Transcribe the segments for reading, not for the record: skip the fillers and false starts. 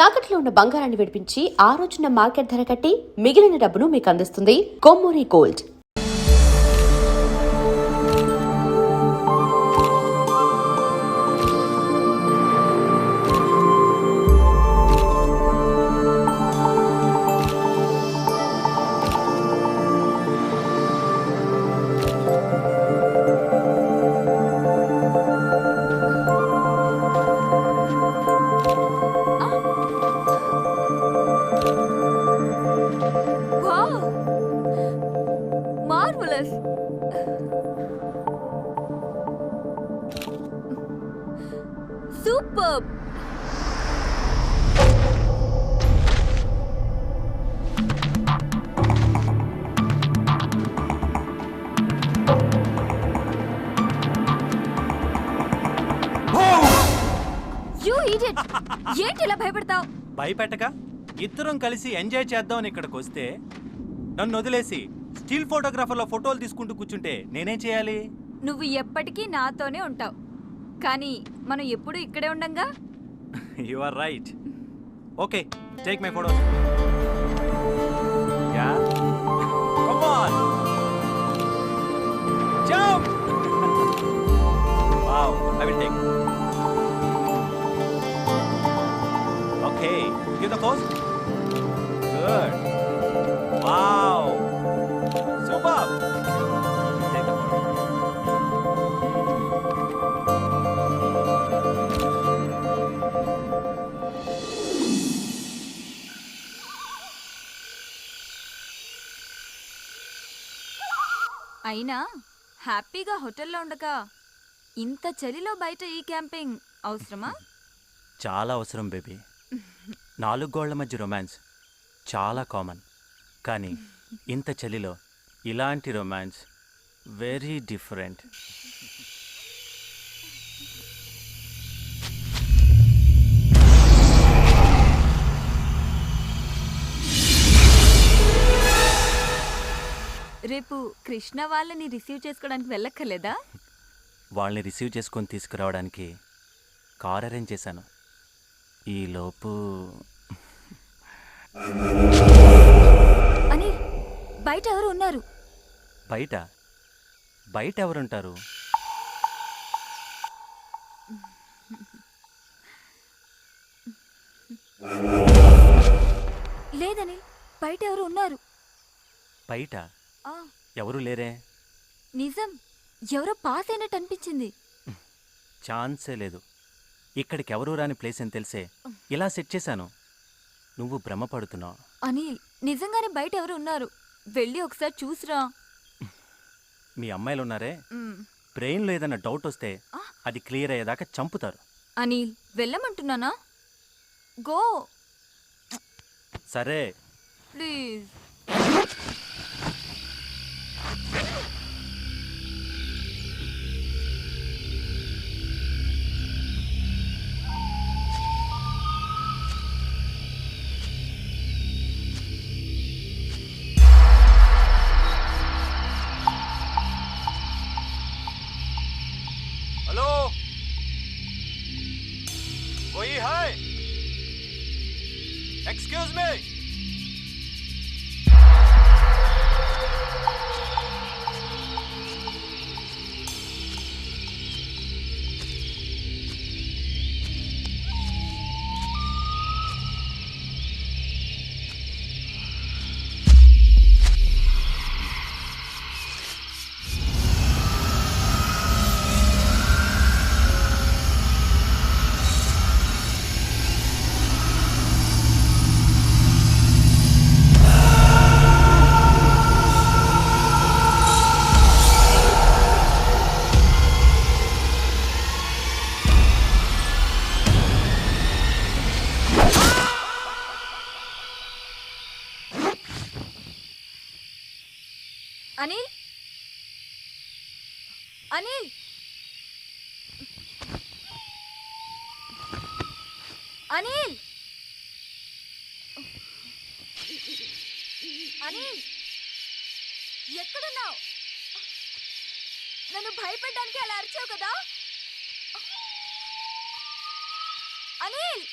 తాకట్లో ఉన్న బంగారాన్ని విడిపించి ఆ రోజున మార్కెట్ ధర కట్టి మిగిలిన డబ్బును మీకు అందిస్తుంది Kommuri gold. Superb! You idiot! ఏంటి ఇలా భయపడతావు? భయపెట్టక ఇద్దరం కలిసి ఎంజాయ్ చేద్దామని ఇక్కడికి వస్తే నన్ను వదిలేసి స్టిల్ ఫోటోగ్రాఫర్లో ఫోటోలు తీసుకుంటూ కూర్చుంటే నేనేం చేయాలి? నువ్వు ఎప్పటికీ నాతోనే ఉంటావు, కానీ మనం ఎప్పుడు ఇక్కడే ఉండంగా. You are right. Okay, take my photos. Yeah, come on, jump. Wow, I will take. Okay, give the pose. Good. Wow, super. Take the photo. అయినా హ్యాపీగా హోటల్లో ఉండక ఇంత చలిలో బయట ఈ క్యాంపింగ్ అవసరమా? చాలా అవసరం బేబీ. 4 గోళ్ల మధ్య రొమాన్స్ చాలా కామన్, కానీ ఇంత చలిలో ఇలాంటి రొమాన్స్ వెరీ డిఫరెంట్. రేపు కృష్ణ వాళ్ళని రిసీవ్ చేసుకోవడానికి వెళ్ళక్కర్లేదా? వాళ్ళని రిసీవ్ చేసుకొని తీసుకురావడానికి కార్ అరేంజ్ చేశాను. ఈలోపు అని బయట ఎవరు ఉన్నారు? బయట బయట ఎవరుంటారు? లేదని బయట ఎవరు ఉన్నారు? బయట ఆ, ఎవరు లేరే. నిజం, ఎవరో పాస్ అయినట్టు అనిపించింది. ఛాన్సే లేదు. ఇక్కడికి ఎవరు రాని ప్లేస్ అని తెలిసే ఇలా సెట్ చేశాను. నువ్వు భ్రమపడుతున్నావు. అనిల్, నిజంగానే బయట ఎవరు ఉన్నారు, వెళ్ళి ఒకసారి చూసిరా. మీ అమ్మాయిలు ఉన్నారే, బ్రెయిన్లో ఏదైనా డౌట్ వస్తే అది క్లియర్ అయ్యేదాకా చంపుతారు. అనిల్, వెళ్ళమంటున్నానా? గో. సరే ప్లీజ్. हेलो, वही है? Excuse me. అనిల్, అనిల్, అనిల్, అనిల్, ఎక్కడున్నావు? నన్ను భయపెట్టడానికి అలా అరిచావు కదా అనిల్.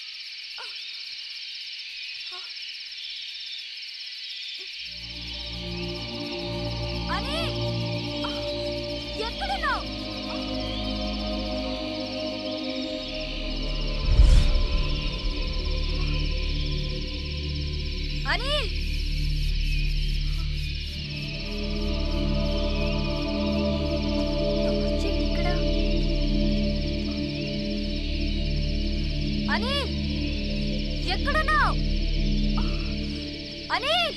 అనిల్ ఎక్కడున్నావు? అనిల్ ఇక్కడ. అనిల్ ఎక్కడున్నావు? అనిల్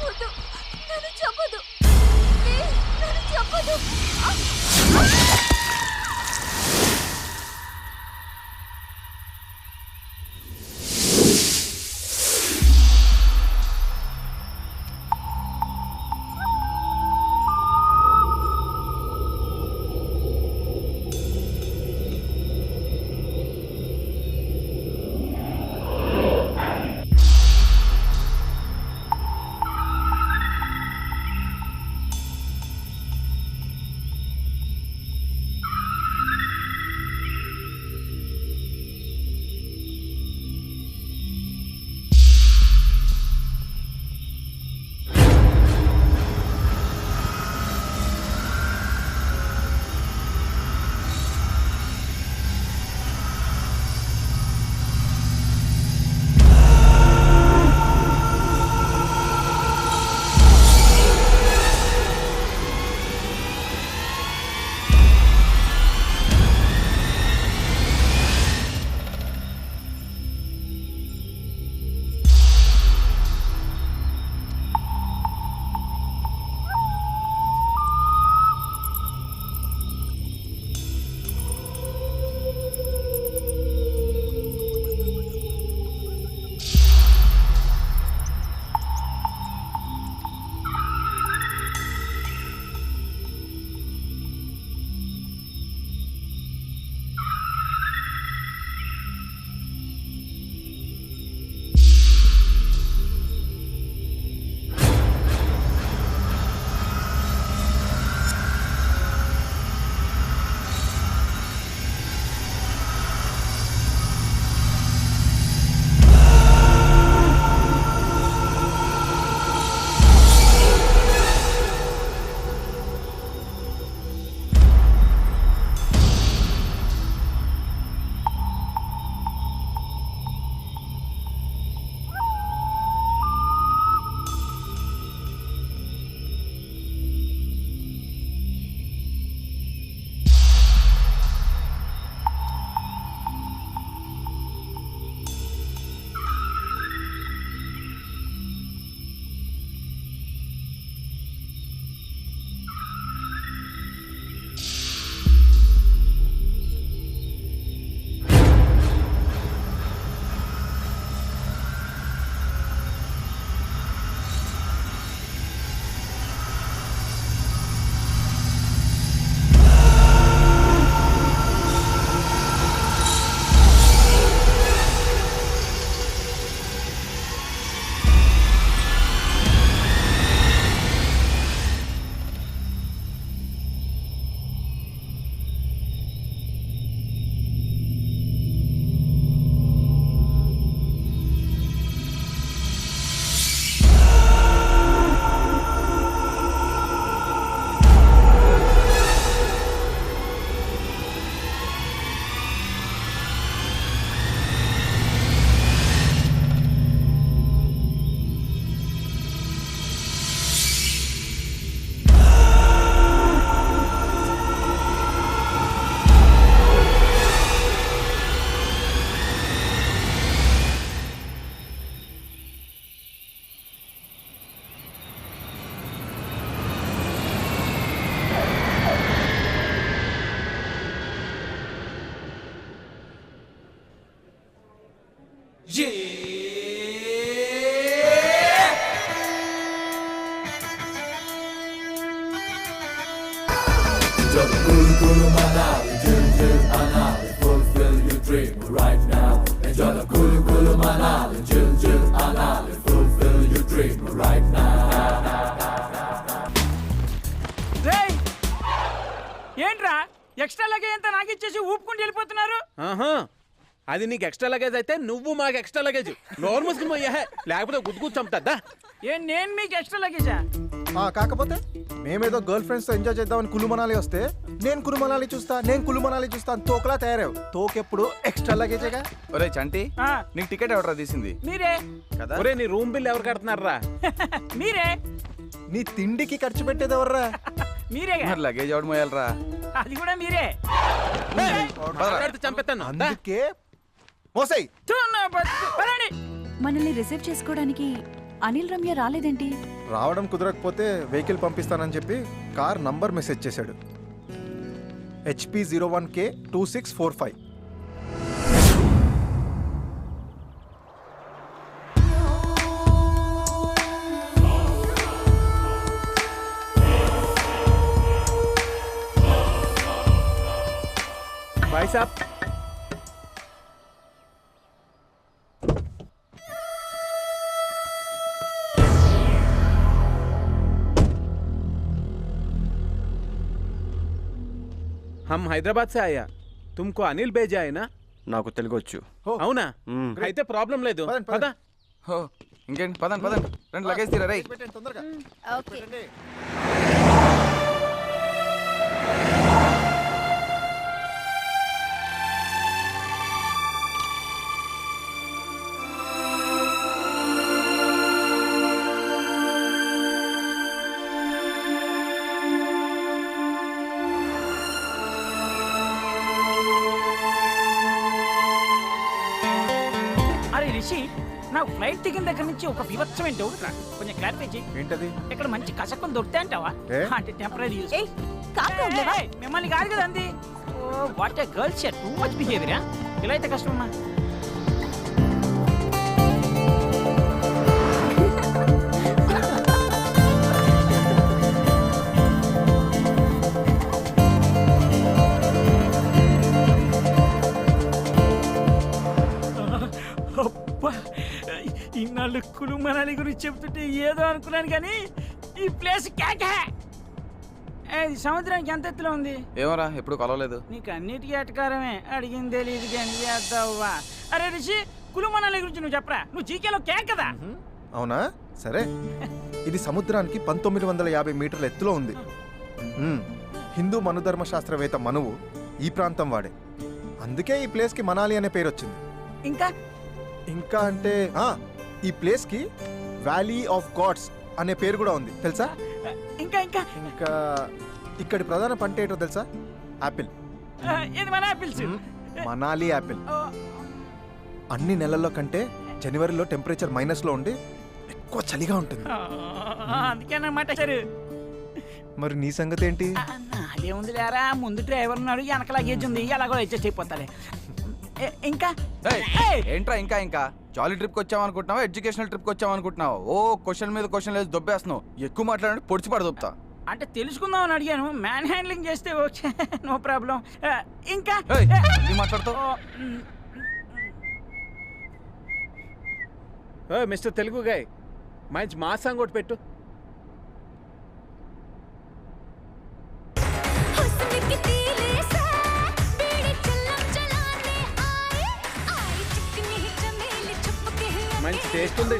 వద్దు, నన్ను చెప్పదు. ప్లీజ్, నన్ను చెప్పదు. Just Gulu Gulu Manawi, Jim Jim Anawi, fulfill your dream right now. Enjoy the Gulu Gulu నాకు ఇచ్చేసి ఊపుకుంటూ వెళ్ళిపోతున్నారు. ఆహా, అది నీకు ఎక్స్ట్రా లగేజ్ అయితే నువ్వు మాకు ఎక్స్ట్రా లగేజ్. నోరు మూసుకుని పోయా, లేకపోతే గుద్దుకు చంపుతా. నేను మీకు ఎక్స్ట్రా లగేజా? కాకపోతే మేమేదో గర్ల్ ఫ్రెండ్స్ తో ఎంజాయ్ చేద్దామని కులు మనాలి వస్తే నేను కులు మనాలి చూస్తా అని తోకలా తయారావు. తోకెప్పుడు ఎక్స్ట్రా లగేజేగా. ఒరే చంటి, ఆ, నీకు టికెట్ ఎవడరా తీసింది మీరే కదా? ఒరే నీ రూమ్ బిల్ ఎవరు కడుతున్నారా? మీరే నీ తిండికి ఖర్చు పెట్టేది ఎవర్రా? మీరే మరి లగేజ్ ఎవడు మోయాలరా? అది కూడా మీరే. మాట్లాడితే చంపేస్తాను. దా. అందుకే మోసై పదండి. మనల్ని రిసీవ్ చేసుకోవడానికి అనిల్ రమ్య రాలేదేంటి? రావడం కుదరకపోతే వెహికల్ పంపిస్తానని చెప్పి కార్ నంబర్ మెసేజ్ చేశాడు. HP 01K 2645. బాయ్ సాబ్. हम हैदराबाद से आया, तुमको अनिल भेजा है ना? నాకు తెలుగు వచ్చు. అవునా? అయితే ప్రాబ్లం లేదు. పదండి, పదండి. పద. హో, ఇంకేంటి? పదండి రెండు లగేజ్ తీరా రై. పెట్టండి తొందరగా. పెట్టండి. అరే రిషి, నాకు ఫ్లైట్ దిగిన దగ్గర నుంచి ఒక వివత్సమైన డౌట్ రా, కొంచెం క్లారిఫై చేయి. ఏంటది? ఇక్కడ మంచి కసకం దొరుకుతాయి అంటావా? ఏ? అంటే టెంపరీ యూస్. ఏయ్, కాపులో ఉండలేవా? మిమ్మల్ని కాదు కదా అంది. Oh what a girl shut, too much behaviour. ఇలా అయితే కష్టమమ్మా. అబ్బా, ఇన్నాళ్ళు కులు మనాలి గురించి చెప్తుంటే ఏదో అనుకున్నాను కానీ ఈ ప్లేస్ కేకే. ఇది సముద్రానికి ఎంత ఎత్తులో ఉంది? ఏమరా, ఎప్పుడు కలవలేదు. నీకు అన్నిటికీ అటకారమే, అడిగింది తెలియదు కానీ చేద్దావా. అరే రిషి, కులు మనాలి గురించి నువ్వు చెప్పరా, నువ్వు జీకేలో కేక్ కదా. అవునా? సరే. ఇది సముద్రానికి 1950 మీటర్ల ఎత్తులో ఉంది. హిందూ మనుధర్మ శాస్త్రవేత్త మనువు ఈ ప్రాంతం వాడే. అందుకే ఈ ప్లేస్కి మనాలి అనే పేరు వచ్చింది. ఇంకా ఇంకా అంటే ఈ ప్లేస్కి వ్యాలీ ఆఫ్ గాడ్స్ అనే పేరు కూడా ఉంది, తెలుసా? ఇంకా ఇంకా ఇంకా ఇక్కడి ప్రధాన పంట ఏంటో తెలుసా? యాపిల్. ఇది మన ఆపిల్స్. మనాలి యాపిల్. అన్ని నెలల్లో కంటే జనవరిలో టెంపరేచర్ మైనస్లో ఉండి ఎక్కువ చలిగా ఉంటుంది. అందుకే అన్నమాట సరే. మరి నీ సంగతి ఏంటి? అదేముంది లేరా, ముందు డ్రైవర్ ఉన్నాడు, వెనక లగేజ్ ఉంది, ఎలాగో అడ్జస్ట్ అయిపోతాలే. ఇంకా ఏయ్, ఏంట్రా ఇంకా జాలీ ట్రిప్కి వచ్చామనుకుంటున్నావా, ఎడ్యుకేషనల్ ట్రిప్కి వచ్చామనుకుంటున్నావా? ఓ క్వశ్చన్ మీద క్వశ్చన్ లేదు దొబ్బేస్తున్నావు. ఎక్కువ మాట్లాడండి పొడిచి పడదొబ్బుతా. అంటే తెలుసుకుందామని అడిగాను, మ్యాన్ హ్యాండ్లింగ్ చేస్తే ఓకే, నో ప్రాబ్లం. ఇంకా ఏయ్, ఏం మాట్లాడుతావు? మిస్టర్ తెలుగు గాయ్, మంచి మా సాంగ్ ఒకటి పెట్టు. మంచి టేస్ట్ ఉంది.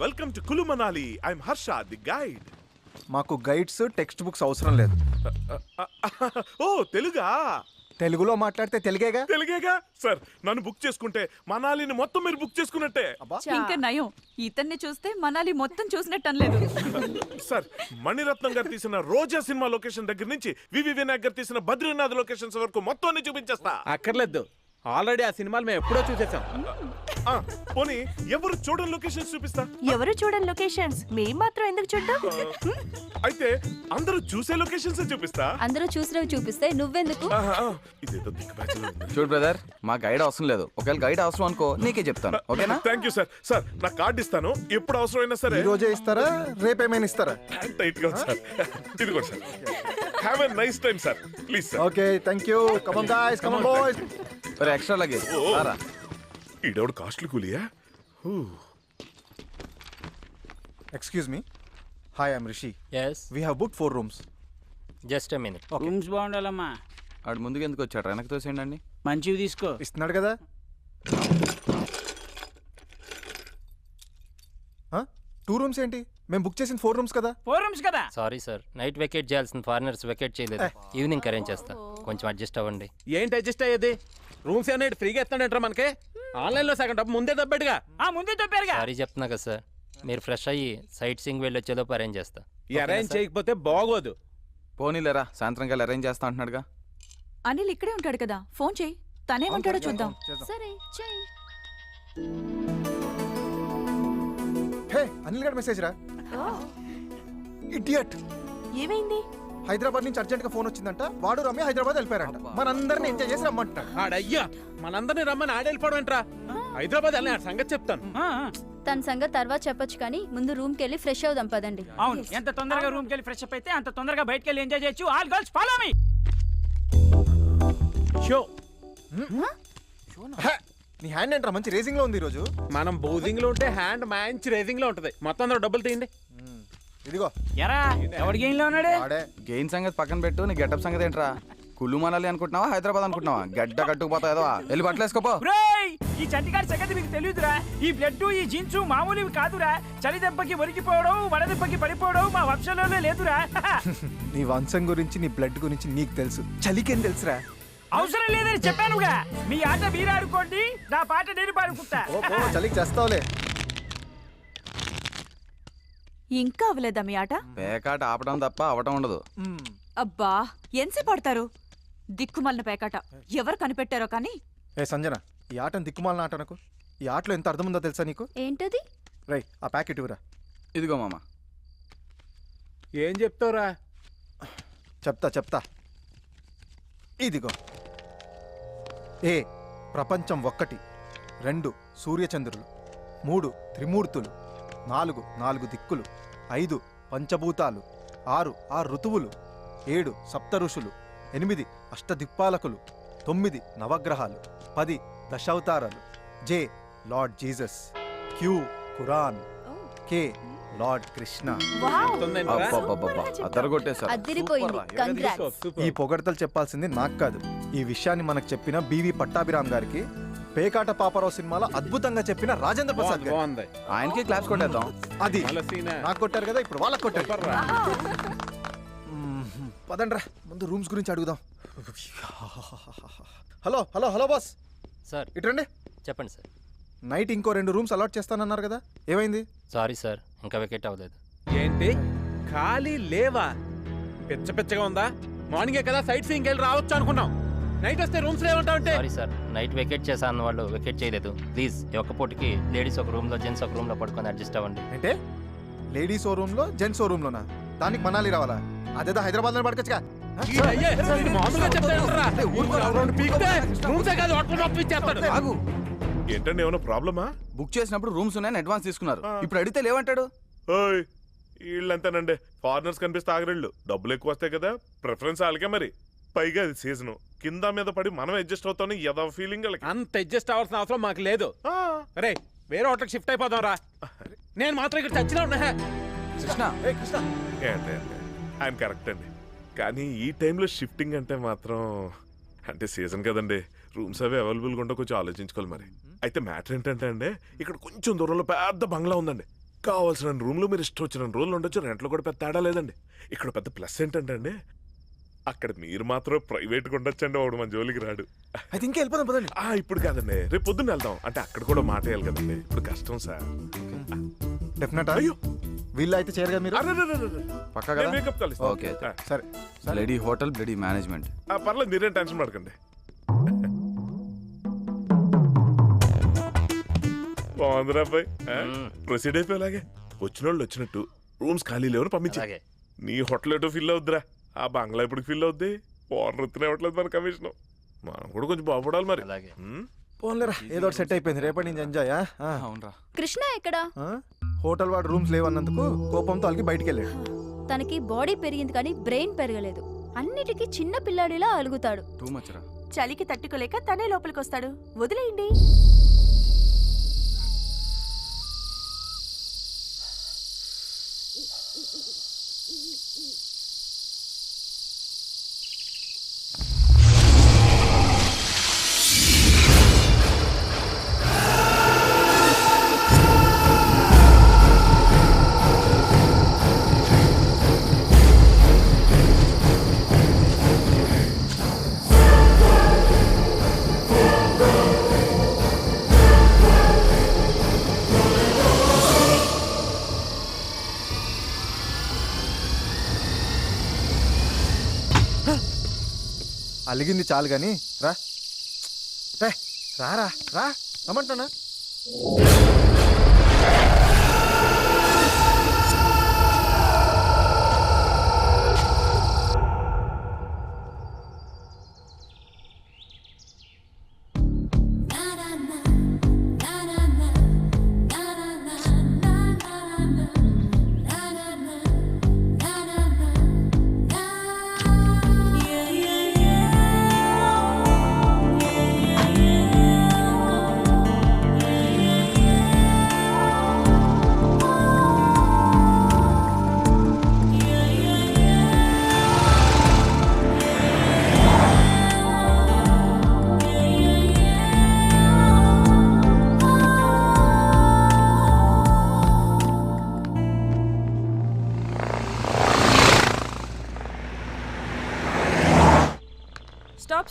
Welcome to Kullu Manali. I'm Harsha, the guide. మాకు గైడ్స్ టెక్స్ట్ బుక్స్ అవసరం లేదు. ఓ తెలుగా? తెలుగులో మాట్లాడితే తెలుగేగా. తెలుగేగా సార్. నన్ను బుక్ చేసుకుంటే మనాలిని మొత్తం మీరు బుక్ చేసుకున్నట్టే. ఇంకా నయం, ఇతన్ని చూస్తే మనాలి మొత్తం చూసినట్టు అనలేదు. సార్, మణిరత్నం గారు తీసిన రోజా సినిమా లొకేషన్ దగ్గర నుంచి వివి వినాయక్ గారు తీసిన బద్రీనాథ్ లొకేషన్స్ వరకు మొత్తం అన్ని చూపించేస్తా. అక్కర్లేదు, ఆల్రెడీ ఆ సినిమాలు మేము ఎప్పుడో చూసేసాం. ఆ, పోనీ ఎవరు చూడని లొకేషన్స్ చూపిస్తా. ఎవరు చూడని లొకేషన్స్ మేం మాత్రం ఎందుకు చూద్దాం? అయితే అందరూ చూసే లొకేషన్స్ చూపిస్తా. అందరూ చూసినవి చూపిస్తే నువ్వెందుకు? ఇదేదో దిక్కుబాచిలో ఉంది. చూడు బ్రదర్, మా గైడ్ అవసరం లేదు. ఒకవేళ గైడ్ అవసరం అనుకో నీకే చెప్తాను, ఓకేనా? Thank you sir. సార్, నా కార్డు ఇస్తాను, ఎప్పుడు అవసరమైనా సరే. ఈ రోజే ఇస్తారా, రేపేమైనా ఇస్తారా? టైట్ గా ఉంది సార్. ఇదిగోండి sir. Have a nice time sir. Please sir. Okay, thank you. Come on guys, come on boys. మరి ఎక్స్ట్రా లగేజ్ రారా. ఈడెవడు కాస్ట్లీ కూలియా? Excuse me. Hi, I'm Rishi. Yes, we have book 4 rooms. just a minute. Rooms బాగుండాలమ్మా. ఆడు ముందుకు ఎందుకు వచ్చాడు? వెనక్కి తోసేయండి. మంచివి తీసుకో. ఇస్తున్నాడు కదా. 2 rooms ఏంటి? మేము బుక్ చేసిన 4 rooms కదా. 4 రూమ్స్ కదా. సారీ సార్, నైట్ వెకేట్ చేయాల్సిన ఫారినర్స్ వెకేట్ చేయలేదు. ఈవినింగ్ అరేంజ్ చేస్తా, కొంచెం అడ్జస్ట్ అవ్వండి. ఏంటి అడ్జస్ట్ అయ్యేది? రూమ్స్ ఏమైనా ఫ్రీగా ఇస్తాడంటారా మనకి? ఆన్లైన్లో సగం డబ్బు ముందే దబ్బేడుగా. ముందే చెప్పారుగా. సారీ చెప్తున్నా కదా సార్, మీరు ఫ్రెష్ అయ్యి సైట్ సీయింగ్ వెళ్ళి వచ్చేలోపు అరేంజ్ చేస్తా. ఈ అరేంజ్ చేయకపోతే బాగోదు. పోనీలేరా, సాయంత్రం కల్లా అరేంజ్ చేస్తా అంటున్నాడుగా. అనిల్ ఇక్కడే ఉంటాడు కదా, ఫోన్ చేయి, తనేమంటాడో చూద్దాం. సరే చెయ్. హే, అనిల్ గారి మెసేజ్ రా. ఇడియట్. ఏమైంది? హైదరాబాద్ నుంచి అర్జెంట్ గా ఫోన్ వచ్చిందంట. వాడు రమ్య హైదరాబాద్ వెళ్ళిపోయారంట. మనందరిని ఎంజాయ్ చేసి రమ్మంటున్నాడు. ఆడయ్యా, మనందరినీ రమ్మని ఆడెళ్ళిపోవడం ఏంట్రా? హైదరాబాద్ వెళ్ళి ఆడ సంగతి చెప్తాను. తన సంగతి తర్వాత చెప్పొచ్చు కానీ ముందు రూమ్ కి వెళ్ళి ఫ్రెష్ అవుదాం పదండి. అవును, ఎంత తొందరగా రూమ్ కి వెళ్ళి ఫ్రెష్ అప్ అయితే అంత తొందరగా బయటికి వెళ్ళి ఎంజాయ్ చేయొచ్చు. All girls follow me. Show. Hey, నీ హ్యాండ్ ఏంట్రా మంచి రేసింగ్ లో ఉంది ఈ రోజు. మనం బౌజింగ్ లో ఉంటే హ్యాండ్ మంచి రేసింగ్ లో ఉంటది. మొత్తం అందరూ డబ్బులు తీయండి. ఇదిగో. ఎరా, ఎవడి గేమ్ లో ఉన్నాడు? వాడే. గెయిన్ సంగతి పక్కన పెట్టు, నీ గెటప్ సంగతి ఏంట్రా? కుల్లు మనాలి అనుకుంటున్నావా, హైదరాబాద్ అనుకుంటున్నావా? గడ్డ కట్టుకుపోతా ఏదో వెళ్ళి బట్టలేసుకోపో. బ్రేయ్, ఈ చంటిగాడి సంగతి మీకు తెలియదురా? ఈ బ్లడ్ ఈ జీన్స్ మామూలువి కాదురా. చలి దెబ్బకి వరికిపోవడం, వడదెబ్బకి పడిపోవడం మా వంశంలోనే లేదురా. నీ వంశం గురించి, నీ బ్లడ్ గురించి నీకు తెలుసు. చలికేం తెలుసురా? అవసరం లేదని చెప్పానుగా. మీ ఆట మీరు ఆడుకోండి, నా పాట నేను పాడుకుంటా. ఓ చలికి చేస్తావులే. ఇంకా అవ్వలేదా మీ ఆట? పేకాట ఆపడం తప్ప అవటం ఉండదు. అబ్బా, ఎంతసేపు పడతారు? దిక్కుమల్లిన పేకాట ఎవరు కనిపెట్టారో కానీ. ఏ సంజన, ఈ ఆటను దిక్కుమాలిన ఆట నాకు. ఈ ఆటలో ఎంత అర్థం ఉందో తెలుసా నీకు? ఏంటది? రై, ఆ ప్యాకెట్ ఇవ్వరా. ఇదిగో మామ. ఏం చెప్తావురా? చెప్తా. ఇదిగో. ఏ ప్రపంచం 1, 2 సూర్యచంద్రులు, 3 త్రిమూర్తులు, 4 దిక్కులు, 5 పంచభూతాలు, 6 ఋతువులు, 7 సప్త ఋషులు, 8 అష్టదిక్పాలకులు, 9 నవగ్రహాలు, 10 దశావతారాలు, జే లార్డ్ జీసస్, క్యూ ఖురాన్, కే లార్డ్ కృష్ణ. అబ్బబ్బబ్బబ్బా, అదరగొట్టేశారు. అదిరిపోయింది. కంగ్రాట్స్. ఈ పొగడతలు చెప్పాల్సింది నాకు కాదు. ఈ విషయాన్ని మనకు చెప్పిన బివి పట్టాభిరామ్ గారికి, పేకాట పాపరావు సినిమాలో అద్భుతంగా చెప్పిన రాజేంద్ర ప్రసాద్ గారు. బాగుంది. ఆయనకి క్లాప్స్ కొట్టేద్దాం. అది మళ్ళా సీనే. నాకు కొట్టారు కదా, ఇప్పుడు వాళ్ళకి కొట్టారు. పదండ్రా, ముందు రూమ్స్ గురించి అడుగుదాం. హలో బాస్, సార్ ఇటండి. చెప్పండి సార్. నైట్ ఇంకో 2 రూమ్స్ అలాట్ చేస్తానన్నారు కదా, ఏమైంది? సారీ సార్, ఇంకా వెకేట్ అవ్వలేదు. ఏంటి ఖాళీ లేవా? పిచ్చగా ఉందా? మార్నింగే కదా సైట్ సీయింగ్ వెళ్ళి రావచ్చు అనుకున్నాం. నైట్ వస్తే రూమ్స్ లేవంటావు అంటే? సారీ సార్, నైట్ వెకేట్ చేసా అన్న వాళ్ళు వెకేట్ చేయలేదు. ప్లీజ్ ఈ ఒక్క పూటకి లేడీస్ ఒక రూమ్ లో, జెంట్స్ ఒక రూమ్ లో పడుకొని అడ్జస్ట్ అవ్వండి. అంటే లేడీస్ ఓ రూమ్ లో, జెంట్స్ ఓ రూమ్ లోనా? దానికి మనాలి రావాలా? అదేదో హైదరాబాద్ లో పడకొచ్చుగా. ఆగు. ఏంటండి, ఏమైనా ప్రాబ్లమా? బుక్ చేసినప్పుడు రూమ్స్ ఉన్నాయని అడ్వాన్స్ తీసుకున్నారు. ఇప్పుడు అడిగితే లేవంటాడు. ఓయ్, వీళ్ళంతేనండి. ఫారినర్స్ కనిపిస్తే ఆగరేళ్ళు. డబ్బులు ఎక్కువ వస్తాయి కదా, ప్రిఫరెన్స్ వాళ్ళకే. మరి పైగా అది సీజన్, కింద మీద పడి మనం అడ్జస్ట్ అవుతాం. ఏదో ఫీలింగ్ వాళ్ళకి. అంత అడ్జస్ట్ అవ్వాల్సిన అవసరం మాకు లేదు. అరే, వేరే హోటల్కి షిఫ్ట్ అయిపోదాం రా. నేను మాత్రం ఇక్కడ చచ్చినా ఉన్నా. కృష్ణ, ఏంటి ఆయన కరెక్ట్ అండి, కానీ ఈ టైంలో షిఫ్టింగ్ అంటే మాత్రం, అంటే సీజన్ కదండి, రూమ్స్ అవి అవైలబుల్గా ఉంటే కొంచెం ఆలోచించుకోవాలి. మరి అయితే మ్యాటర్ ఏంటంటే అండి, ఇక్కడ కొంచెం దూరంలో పెద్ద బంగ్లా ఉందండి. కావాల్సిన రూమ్లో మీరు ఇష్టం వచ్చిన రోజులు ఉండొచ్చు. రెంట్లో కూడా పెద్ద తేడా లేదండి. ఇక్కడ పెద్ద ప్లస్ ఏంటంటే అండి, అక్కడ మీరు మాత్రం ప్రైవేట్గా ఉండొచ్చండి, వాడు మన జోలికి రాడు. అయితే ఇంకా వెళ్ళిపోదాం పదండి. ఇప్పుడు కాదండి, రేపు పొద్దున్న వెళ్దాం. అంటే అక్కడ కూడా మాట వేయాలి కదండి, ఇప్పుడు కష్టం సార్. డెఫినెట్. అయ్యో వీళ్ళు అయితే చేయరు కదా మీరు? పక్కా కదా? మేకప్ కలుస్తాం. ఓకే సరే. Bloody hotel bloody management. పర్లేదు, మీరేం టెన్షన్ పడకండి. బాగుందిరా అబ్బాయి, ప్రొసీడ్ అయిపోయేలాగే. వచ్చిన వాళ్ళు వచ్చినట్టు రూమ్స్ ఖాళీ లేవని పంపించి. నీ హోటల్ ఎటో ఫిల్ అవుద్దిరా, ఆ బంగ్లా ఇప్పుడు ఫిల్ అవుద్ది. ఓనర్ ఎత్తునే ఇవ్వట్లేదు మన కమిషన్. మనం కూడా కొంచెం బాగుపడాలి మరి. పోన్లేరా, ఏదో ఒకటి సెట్ అయిపోయింది. రేపటి నుంచి ఎంజాయ్. అవునరా. కృష్ణ ఎక్కడా? హోటల్ వాడు రూమ్స్ లేవన్నందుకు కోపంతో వాళ్ళకి బయటికి వెళ్ళాడు. తనకి బాడీ పెరిగింది కానీ బ్రెయిన్ పెరగలేదు. అన్నిటికీ చిన్న పిల్లాడిలా అలుగుతాడు. టూ మచ్ రా. చలికి తట్టుకోలేక తనే లోపలికి వస్తాడు. వదిలేయండి. అలిగింది చాలు గాని రా. రారా రా రమ్మంటున్నా.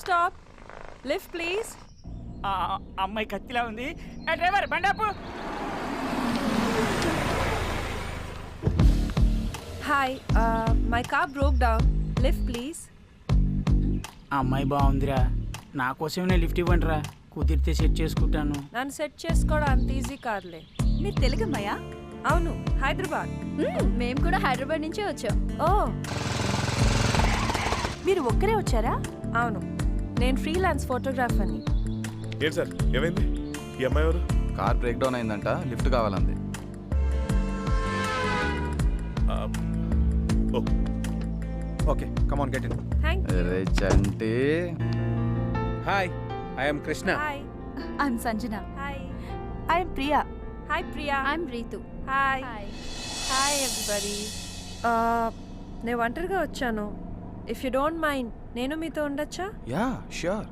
Stop lift please. అమ్మాయి కత్తిలా ఉంది. డ్రైవర్ బండాపు. Hi, my car broke down. Lift please. అమ్మాయి బాగుందిరా, నా కోసమే లిఫ్ట్ ఇవ్వండిరా, కుదిరితే సెట్ చేసుకుంటాను. నన్ను సెట్ చేసుకోవడం అంత ఈజీ కార్లే. మీరు తెలుగమ్మయ్యా? అవును, హైదరాబాద్. మేము కూడా హైదరాబాద్ నుంచే వచ్చాం. ఓ, మీరు ఒక్కరే వచ్చారా? అవును, నేను ఫ్రీలాన్స్ ఫోటోగ్రాఫర్ని. ఏంటి సార్, ఏమైంది? ఈ అమ్మాయి ఎవరు? కార్ బ్రేక్ డౌన్ అయిందంట, లిఫ్ట్ కావాలంది. Okay, come on, get in. Thank you. అరే Chanti. Hi, I'm Krishna. Hi. I'm Sanjana. Hi. I'm Priya. Hi Priya. I'm Ritu. Hi. Hi everybody. నేను ఒంటరిగా వచ్చాను. ఇఫ్ యూ డోంట్ మైండ్ నేను మీతో ఉండొచ్చా? Yeah sure.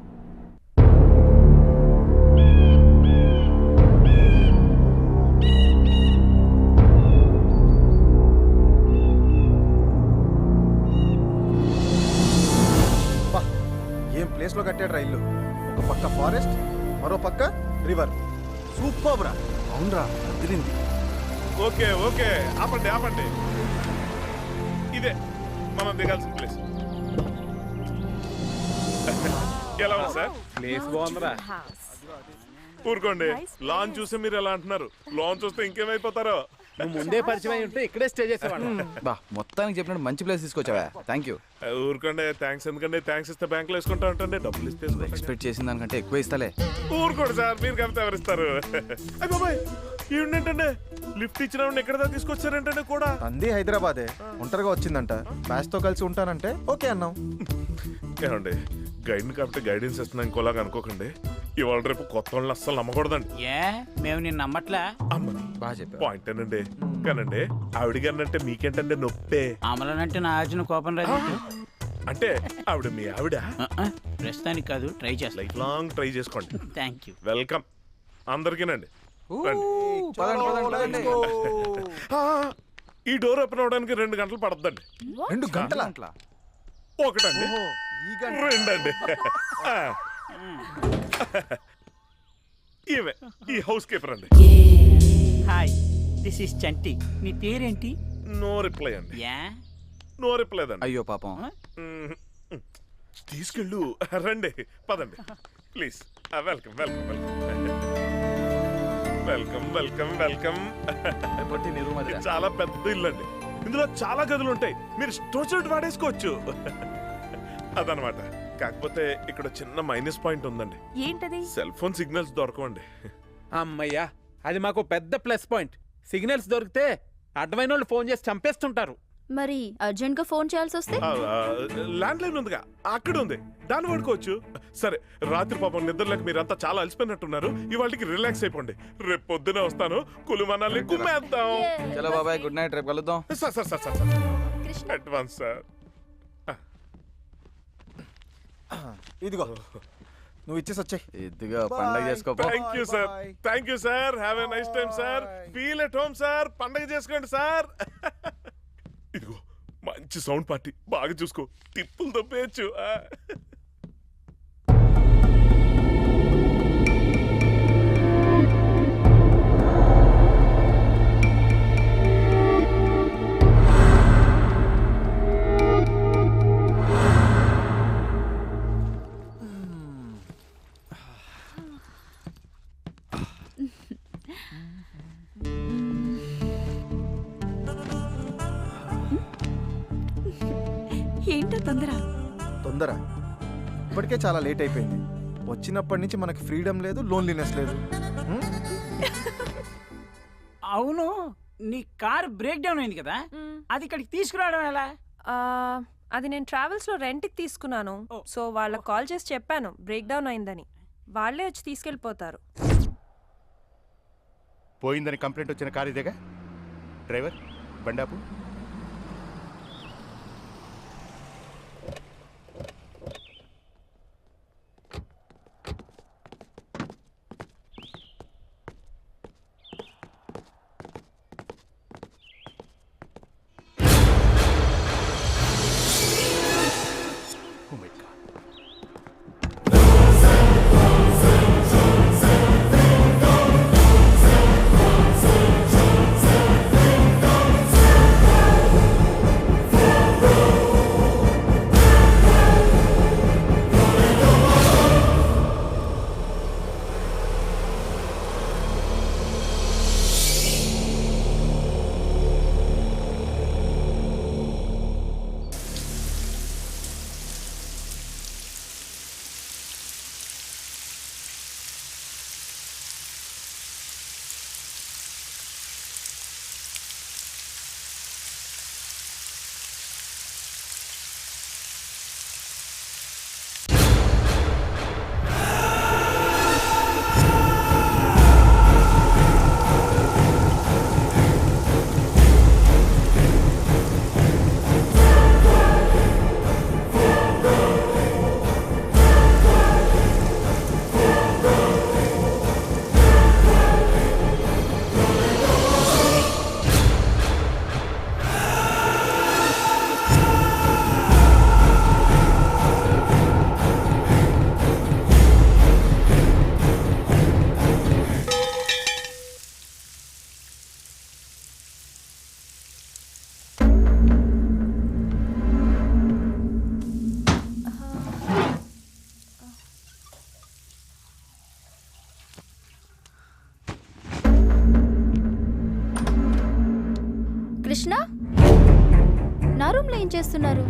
ఏం ప్లేస్ లో కట్టాడు రా ఇల్లు. ఒక పక్క ఫారెస్ట్, మరో పక్క రివర్. సూపర్ రా. అవునరా, అదిరింది. ఓకే ఓకే, ఆపండి. ఇదే మనం దిగాల్సిన ప్లేస్. ఎలా ఉంది సార్? ప్లేస్ బాగుందిరా. ఊరుకోండి, లాన్ చూసి మీరు ఎలా అంటున్నారు? లాన్ చూస్తే ఇంకేమైపోతారో. నువ్వు ముందే పరిచయం అయి ఉంటే ఇక్కడే స్టే చేసేవాడు. బా, మొత్తానికి చెప్పినట్టు మంచి ప్లేస్ తీసుకొచ్చావా? Thank you. ఊరుకోండి, థ్యాంక్స్ ఎందుకండి? థ్యాంక్స్ ఇస్తే బ్యాంకులో వేసుకుంటా ఉంటండి, డబ్బులు ఇస్తే ఎక్స్పెక్ట్ చేసిన దానికంటే ఎక్కువ ఇస్తాలే. ఊరుకోండి సార్, మీరు కాబట్టి ఎవరిస్తారు? అయ్య బాబాయ్, ఏంటంటే లిఫ్ట్ ఇచ్చిన ఎక్కడ దాకా తీసుకొచ్చారంటే కూడా అంది హైదరాబాదే. ఒంటరిగా వచ్చిందంట, బ్యాచ్ తో కలిసి ఉంటానంటే ఓకే అన్నాం. ఏమండి, గైడ్ కాబట్టి గైడెన్స్ ఇస్తున్నా ఇంకోలాగా అనుకోకండి. ఇవాళ రేపు కొత్త వాళ్ళని అస్సలు నమ్మకూడదండి. ఏ మేము నిన్ను నమ్మట్లా? అమ్మని బాగా చెప్పా. పాయింట్ ఏనండి. కానండి ఆవిడ గారినంటే మీకేంటంటే నొప్పే. అమలనంటే నా అర్జున కోపం రాదు. అంటే ఆవిడ మీ ఆవిడ? ప్రస్తుతానికి కాదు, ట్రై చేస్తా. లైఫ్ లాంగ్ ట్రై చేసుకోండి. Thank you. వెల్కమ్ అందరికీనండి. పదండి. ఈ డోర్ ఓపెన్ అవడానికి 2 గంటలు పడద్దండి. 2 గంటల? ఒకటండి ఓహో ఈ గంట రెండండి ఆ, ఈమె ఈ హౌస్ కీపర్ అండి. హాయ్ దిస్ ఇస్ చంటి నీ పేరేంటి? నో రిప్లై అండి. యా నో రిప్లై అండి. అయ్యో పాపం. తీసుకెళ్ళు రండి పదండి please. Welcome welcome welcome welcome welcome welcome. ఎప్పటి నీ రూమ్ అది ఇది చాలా పెద్ద ఇల్లు అండి. ఇందులో చాలా గదులు ఉంటాయి, మీరు స్టోచర్ట్ వాడేసుకోవచ్చు. అదనమాట. కాకపోతే ఇక్కడ చిన్న మైనస్ పాయింట్ ఉందండి. ఏంటది? సెల్ ఫోన్ సిగ్నల్స్ దొరకవండి. అమ్మయ్యా, అది మాకు పెద్ద ప్లస్ పాయింట్. సిగ్నల్స్ దొరికితే అడ్డమైన వాళ్ళు ఫోన్ చేసి చంపేస్తుంటారు. మరి అర్జెంట్ గా ఫోన్ చేయాల్సి వస్తే ల్యాండ్ లైన్ ఉందిగా, అక్కడ ఉంది, దాన్ని వాడుకోవచ్చు. సరే, రాత్రి పాపం నిద్రలేక మీరంతా చాలా అలసిపోయినట్టున్నారు. ఇవాళకి రిలాక్స్ అయిపోండి. రేపు పొద్దునే వస్తాను, కులుమనాలి కుమ్మేద్దాం. చలో బాబాయ్, గుడ్ నైట్, రేపు కలుద్దాం. Sir sir sir sir Krishna advance sir. ఇదిగో నువ్వు ఇచ్చేసి వచ్చాయి. ఇదిగా పండగ చేసుకోపో. Thank you sir, thank you sir. Have a nice time sir. Feel at home sir. పండగ చేసుకోండి సార్. ఇదిగో మంచి సౌండ్ పార్టీ, బాగా చూసుకో, టిప్పులు దొబ్బేయచ్చు. ఏంటో తొందర? తొందర ఇప్పటికే చాలా లేట్ అయిపోయింది. వచ్చినప్పటి నుంచి మనకి ఫ్రీడమ్ లేదు, లోన్లీనెస్ లేదు. హ్మ్? అవును, నీ కార్ బ్రేక్ డౌన్ అయింది కదా, అది ఇక్కడికి తీసుకురావడం ఎలా? అది నేను ట్రావెల్స్లో రెంట్కి తీసుకున్నాను. ఓ. సో వాళ్ళకి కాల్ చేసి చెప్పాను బ్రేక్ డౌన్ అయిందని. వాళ్ళే వచ్చి తీసుకెళ్ళిపోతారు. పోయిందని కంప్లైంట్ వచ్చిన కారు ఇదేగా. డ్రైవర్ బండాపు. Oh my God. కృష్ణ, నా రూమ్ లో ఏం చేస్తున్నారు?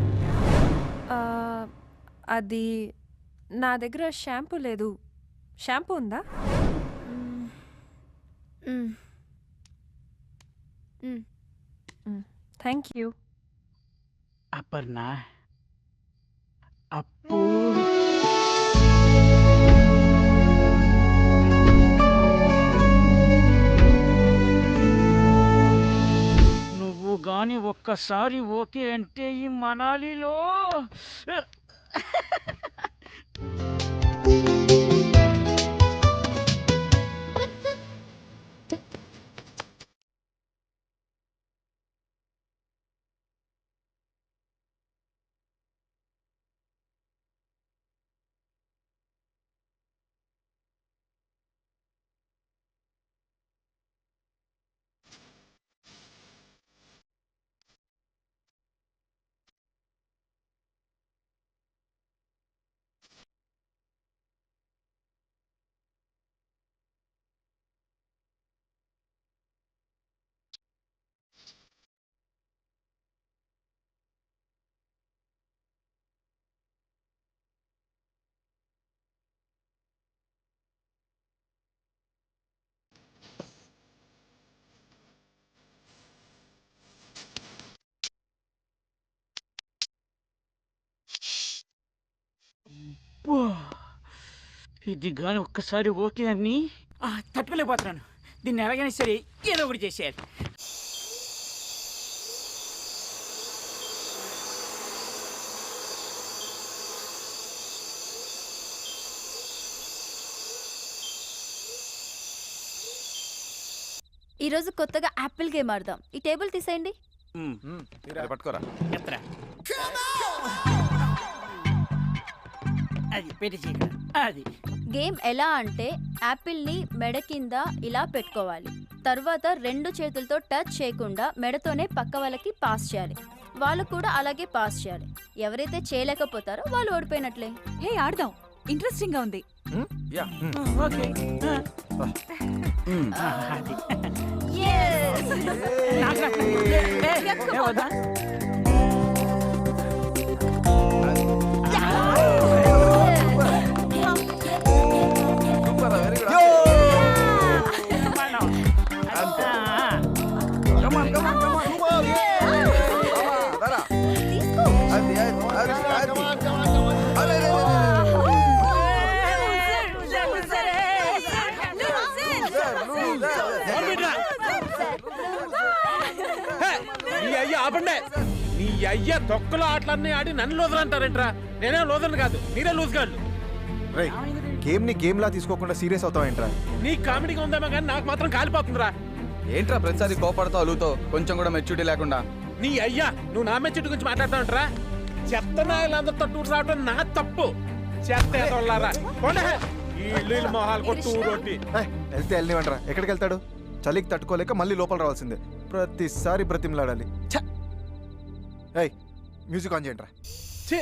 అది నా దగ్గర షాంపూ లేదు. షాంపూ ఉందా? Thank you. అపర్ణ, అప్పు, నువ్వు గాని ఒక్కసారి ఓకే అంటే ఈ మనాలిలో ఇది కానీ ఒక్కసారి ఓకే అని తట్టుకోలేకపోతున్నాను. దీన్ని ఎలాగైనా సరే ఏదో ఒకటి చేసేయాలి. ఈరోజు కొత్తగా యాపిల్ గేమ్ ఆడదాం. ఈ టేబుల్ తీసేయండి. అది పట్టుకోరా. ఎత్తరా. అది పెట్టి చేయగల. అది గేమ్ ఎలా అంటే యాపిల్ని మెడ కింద ఇలా పెట్టుకోవాలి. తర్వాత 2 చేతులతో టచ్ చేయకుండా మెడతోనే పక్క వాళ్ళకి పాస్ చేయాలి. వాళ్ళు కూడా అలాగే పాస్ చేయాలి. ఎవరైతే చేయలేకపోతారో వాళ్ళు ఓడిపోయినట్లే. హే ఆడదాం, ఇంట్రెస్టింగ్ గా ఉంది. Yeah okay. వద్దా సూపర్ వెరీ గుడ్. కమాన్ కమాన్ కమాన్ దారా. అది అరే నీ అయ్య ఆపండే. నీ అయ్య తొక్కలో ఆటలన్నీ ఆడి నన్ను లూజర్ అంటారేంట్రా? నేనే లూజర్ కాదు, మీరే లూజ్ గాళ్ళు. రేయ్ గేమ్ ని గేమ్ లా తీసుకోకుండా సీరియస్ అవుతావేంట్రా? నీ కామెడీగా ఉందేమో కానీ నాకు మాత్రం కాలిపోతుందిరా. ఏంట్రా ప్రతిసారి కోపడతావు అలుగుతో, కొంచెం కూడా మెచ్యూరిటీ లేకుండా? నీ అయ్యా నువ్వు నా మెచ్యూరిటీ గురించి మాట్లాడతావంటరా? చెత్తనాయలందరితో టూర్ రావడం నా తప్పు. చెత్త ఏదోళ్ళారా ఈ ఇల్లు మొహాలు కొట్టు రొట్టి. వెళ్తే వెళ్ళనివ్వండిరా. ఎక్కడికి వెళ్తాడు? చలికి తట్టుకోలేక మళ్ళీ లోపల రావాల్సిందే. ప్రతిసారి బ్రతిమలాడాలి. ఏయ్ మ్యూజిక్ ఆన్ చేయండిరా. ఛీ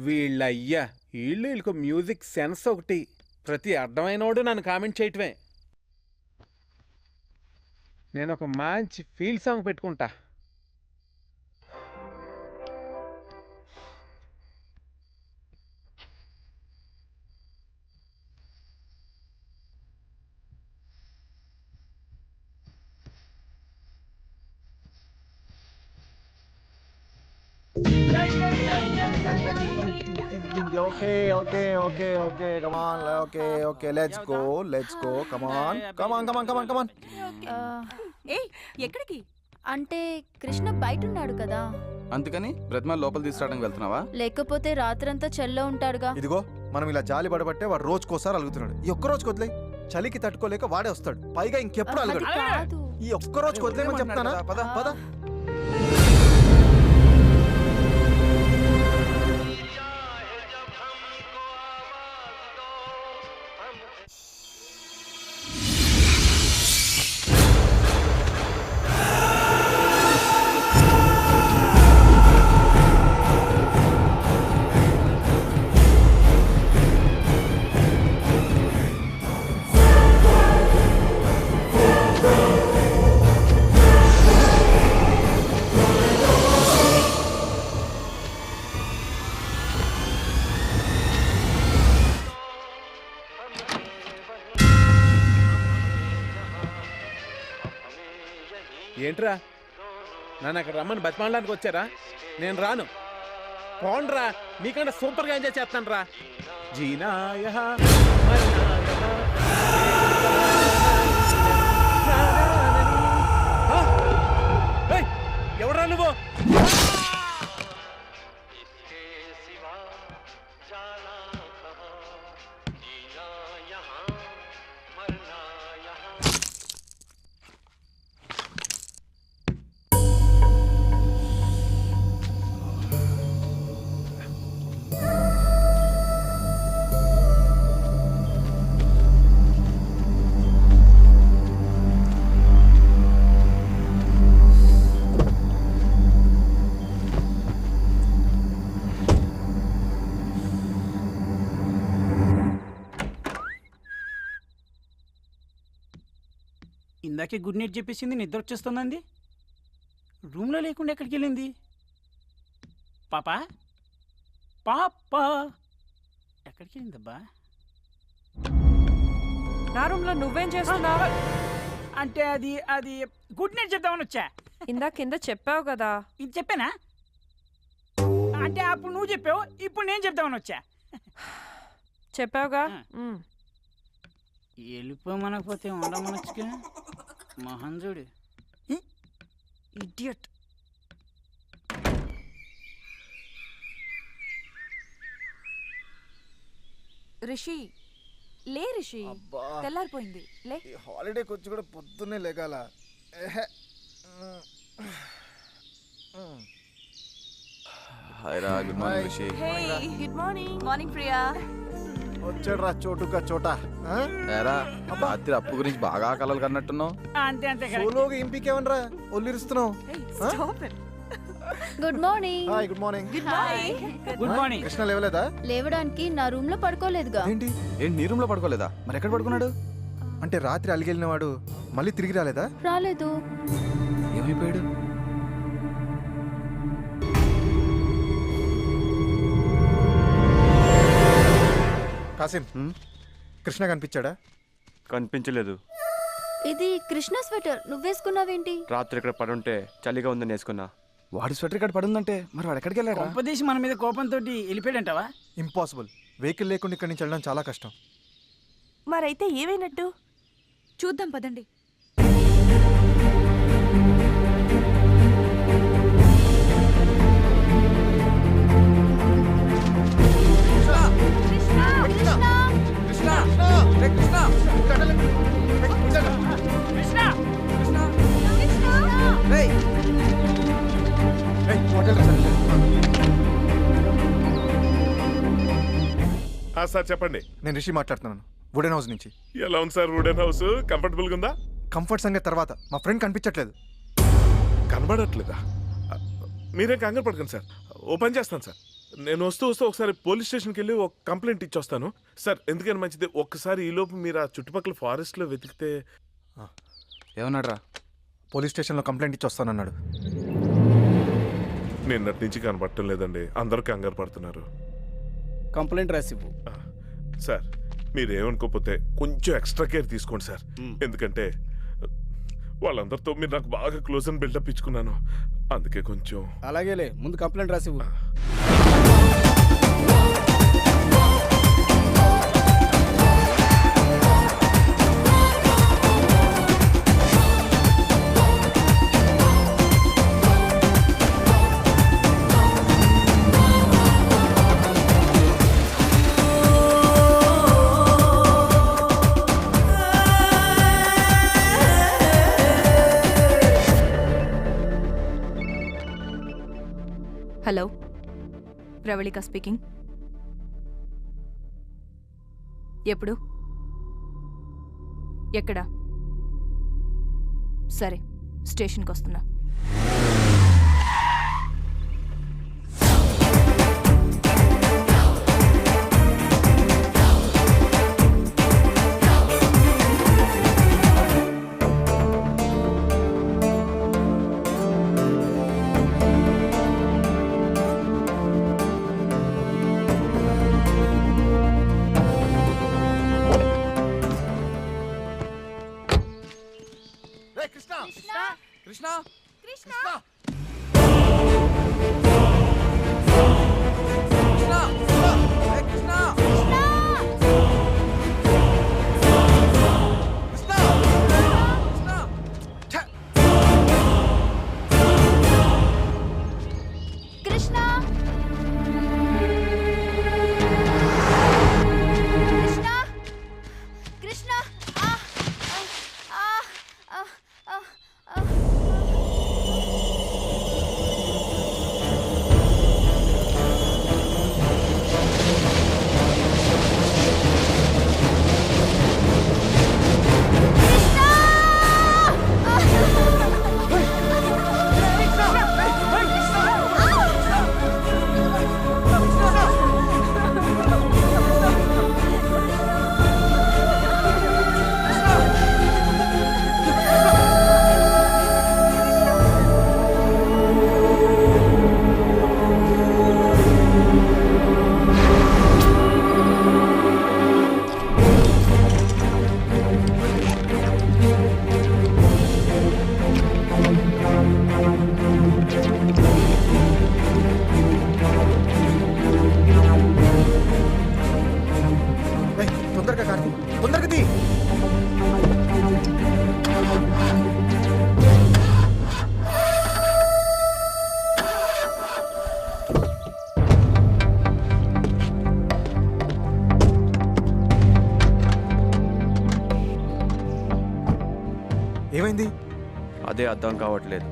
వీళ్ళయ్యా వీళ్ళకు మ్యూజిక్ సెన్స్ ఒకటి. ప్రతి అర్థమైనోడు నన్ను కామెంట్ చేయటమే. నేను ఒక మంచి ఫీల్ సాంగ్ పెట్టుకుంటా. Okay, okay, okay, okay. Come on. Okay, okay. Let's go. Let's go. Come on. Come on, come on, come on, come on. ఏయ్ ఎక్కడికి? అంటే కృష్ణ బయట ఉన్నాడు కదా, అందుకని బ్రతిమాల లోపల తీసుకురావడానికి వెళ్తున్నావా? లేకపోతే రాత్రంతా చెల్లో ఉంటాడుగా. ఇదిగో మనం ఇలా జాలి పడబట్టే వాడు రోజుకోసారి అలుగుతున్నాడు. ఈ ఒక్క రోజు వదిలే. చలికి తట్టుకోలేక వాడే వస్తాడు. పైగా ఇంకెప్పుడు అది అలగడు. కాదు. ఈ ఒక్క రోజు వదిలేమని చెప్తానా? పద పద. ఏంట్రా నన్ను అక్కడ రమ్మని బతిమాలడానికి వచ్చారా? నేను రాను. పోండ్రా, మీకంటే సూపర్గా ఎంజాయ్ చేస్తాను రా. జీనాయ ఎవడ్రా నువ్వు? ఇందాకే గుడ్ నైట్ చెప్పేసింది, నిద్ర వచ్చేస్తుందండి. రూమ్లో లేకుండా ఎక్కడికి వెళ్ళింది? పాపా పాపా ఎక్కడికి వెళ్ళిందబ్బా? నా రూమ్లో నువ్వేం చేస్తున్నావు? అంటే అది అది గుడ్ నైట్ చెప్దామని వచ్చా. ఇందా కింద చెప్పావు కదా. ఇది చెప్పానా? అంటే అప్పుడు నువ్వు చెప్పావు, ఇప్పుడు నేను చెప్దామని వచ్చా. చెప్పావుగా. వెళ్ళిపోమనకపోతే ఉండమనొచ్చుగా. మహంజుడు ఇడియట్. రిషి లే రిషి, తెల్లారిపోయింది లే. హాలిడేకి వచ్చి కూడా పొద్దున్నే లేగాల. హాయ్ రా, good morning Rishi. Good morning. Morning Priya. వచ్చాడు రా చోటుగా చోట. ఏరా రాత్రి అప్పు గురించి బాగా కలలు కన్నట్టున్నావు. అంతే అంతే సోలోగా ఇంపికేమనరా ఒల్లిరుస్తున్నావు. Good morning. Hi good morning. Good morning. Krishna లేవలేదా? లేవడానికి నా రూమ్ లో పడుకోలేదుగా. ఏంటి నీ రూమ్ లో పడుకోలేదా? మరి ఎక్కడ పడుకున్నాడు? అంటే రాత్రి అలిగెళ్ళిన వాడు మళ్ళీ తిరిగి రాలేదా? రాలేదు. ఏమైపోయాడు? కాసిం, కృష్ణ కనిపించాడా? కనిపించలేదు. ఇది కృష్ణ స్వెటర్ నువ్వేసుకున్నావేంటి? రాత్రి ఇక్కడ పడుంటే చలిగా ఉందని వేసుకున్నా. వాడి స్వెటర్ ఇక్కడ పడుందంటే మరి వాడు ఎక్కడికి వెళ్ళాడు? కొంపదీసి మన మీద కోపంతో వెళ్ళిపోయాడంటావా? ఇంపాసిబుల్. వెహికల్ లేకుండా ఇక్కడి నుంచి వెళ్ళడం చాలా కష్టం. మరైతే ఏమైనట్టు చూద్దాం పదండి. సార్ చెప్పండి. నేను రిషి మాట్లాడుతున్నాను, వుడెన్ హౌస్ నుంచి. ఎలా ఉంది సార్ వుడెన్ హౌస్? కంఫర్టబుల్గా ఉందా? కంఫర్ట్ సంగతి తర్వాత, మా ఫ్రెండ్ కనిపించట్లేదు. కనబడట్లేదా? మీరేం కంగారు పడకండి సార్, ఓ పని చేస్తాను సార్. నేను వస్తూ ఒకసారి పోలీస్ స్టేషన్కి వెళ్ళి ఒక కంప్లైంట్ ఇచ్చొస్తాను సార్. ఎందుకని మంచిది, ఒక్కసారి ఈలోపు మీరు ఆ చుట్టుపక్కల ఫారెస్ట్లో వెతికితే. ఏమన్నాడు రా? పోలీస్ స్టేషన్లో కంప్లైంట్ ఇచ్చి వస్తానన్నాడు. నిన్నటి నుంచి కనబడటం లేదండి, అందరూ కంగారు పడుతున్నారు. కంప్లైంట్ రాసివ్వు. సార్ మీరేమనుకోకపోతే కొంచెం ఎక్స్ట్రా కేర్ తీసుకోండి సార్. ఎందుకంటే వాళ్ళందరితో మీరు నాకు బాగా క్లోజ్ అని బిల్డప్ ఇచ్చుకున్నాను, అందుకే కొంచెం. అలాగేలే, ముందు కంప్లైంట్ రాసివ్వు. Hello, Pravalika speaking. ఎప్పుడు? ఎక్కడ? సరే, స్టేషన్కి వస్తున్నా. కృష్ణ కృష్ణ ఏమైంది? అదే అర్థం కావట్లేదు.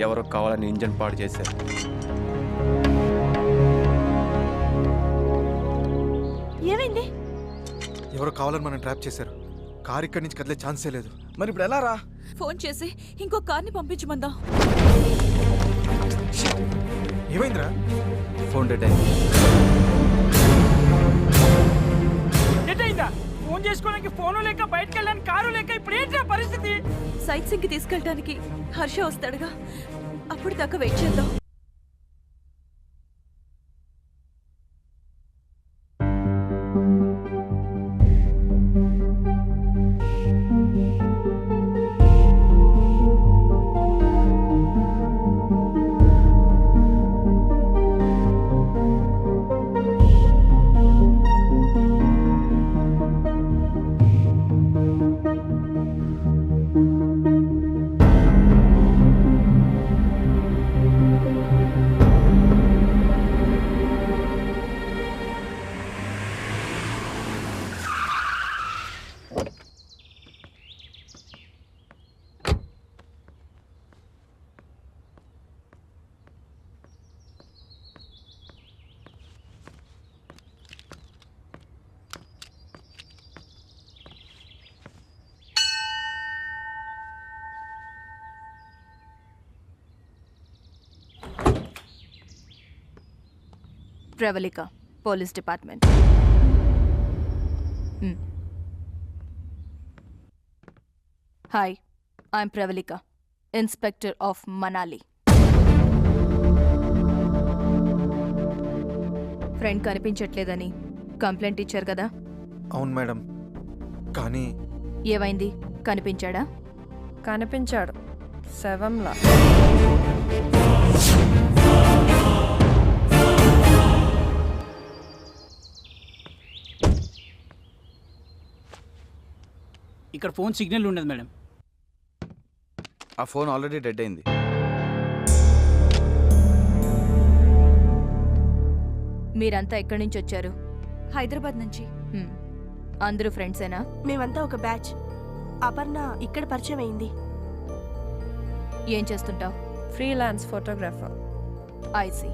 ఎవరో కావాలని ఇంజన్ పాడు చేశారు. ఏమైంది? ఎవరో కావాలని మనం ట్రాప్ చేశారు. కార్ ఇక్కడి నుంచి కదిలే ఛాన్సే లేదు. మరి ఇప్పుడు ఎలా రా? ఫోన్ చేసి ఇంకో కార్ని పంపించమందా? ఏమైందిరా? ఫోన్ డెడ్ అయింది. ఎటైందా? ఫోన్ చేసుకోవడానికి ఫోను లేక బయటకు వెళ్ళడానికి కారు లేక ఇప్పుడు ఏంటి ఆ పరిస్థితి? సైట్ సింగ్ కి తీసుకెళ్ళడానికి హర్ష వస్తాడుగా, అప్పుడు దాకా వెయిట్ చేద్దాం. Pravalika, police department. Hi, I'm Pravalika, inspector of Manali. Friend కనిపించట్లేదని కంప్లైంట్ ఇచ్చారు కదా? అవును మేడం, కానీ ఏమైంది? కనిపించాడా? కనిపించాడు శవంలా. ఇక్కడ ఫోన్ సిగ్నల్ ఉండదు మేడం. ఆ ఫోన్ ఆల్రెడీ డెడ్ అయింది. మీరంతా ఎక్కడి నుంచి వచ్చారు? హైదరాబాద్ నుంచి. అందరూ ఫ్రెండ్సేనా? మేమంతా ఒక బ్యాచ్. అపర్ణ ఇక్కడ పరిచయం అయింది. ఏం చేస్తుంటావు? Freelance photographer. ఐసీ.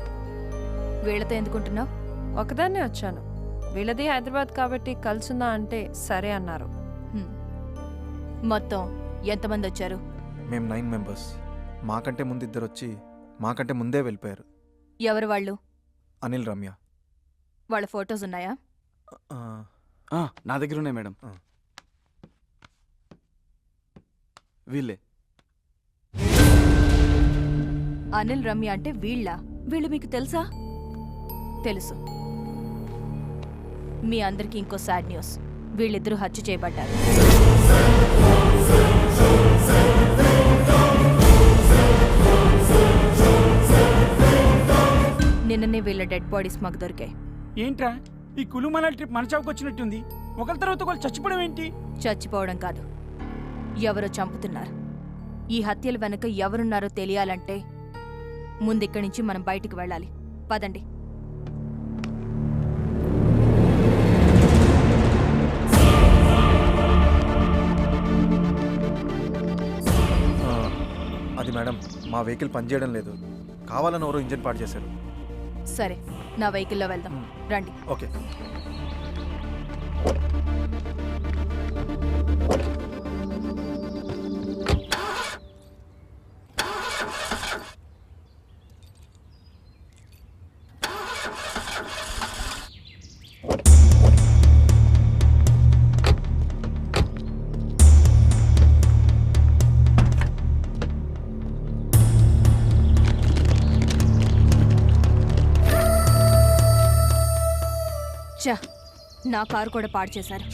వీళ్ళతో ఎందుకుంటున్నావు? ఒకదాన్నే వచ్చాను. వీళ్ళది హైదరాబాద్ కాబట్టి కలుసుందా అంటే సరే అన్నారు. మొత్తం ఎంతమంది వచ్చారు? మేము 9 మెంబర్స్. మాకంటే ముందు ఇద్దరు వచ్చి మాకంటే ముందే వెళ్ళిపోయారు. ఎవరు వాళ్ళు? అనిల్, రమ్య. వాళ్ళ ఫొటోస్ ఉన్నాయా? నా దగ్గర ఉన్నాయి మేడం. వీళ్ళే. అనిల్, రమ్య అంటే వీళ్ళ? వీళ్ళు మీకు తెలుసా? తెలుసు. మీ అందరికీ ఇంకో సాడ్ న్యూస్. వీళ్ళిద్దరూ హత్య చేయబడ్డారు. నిన్ననే వీళ్ళ డెడ్ బాడీస్ మాకు దొరికాయి. ఏంట్రా ఈ కులుమల ట్రిప్ మన చావుకు వచ్చినట్టుంది? ఒకరి తర్వాత ఒకరు చచ్చిపోవడం ఏంటి? చచ్చిపోవడం కాదు, ఎవరో చంపుతున్నారు. ఈ హత్యల వెనుక ఎవరున్నారో తెలియాలంటే ముందిక్కడి నుంచి మనం బయటికి వెళ్ళాలి. పదండి. అది మేడం, మా వెహికల్ పనిచేయడం లేదు. కావాలని ఎవరో ఇంజన్ పాడు చేశారు. సరే, నా వెహికల్లో వెళ్దాం. రండి. ఓకే. చా, నా కారు కూడా పాడు చేశారు.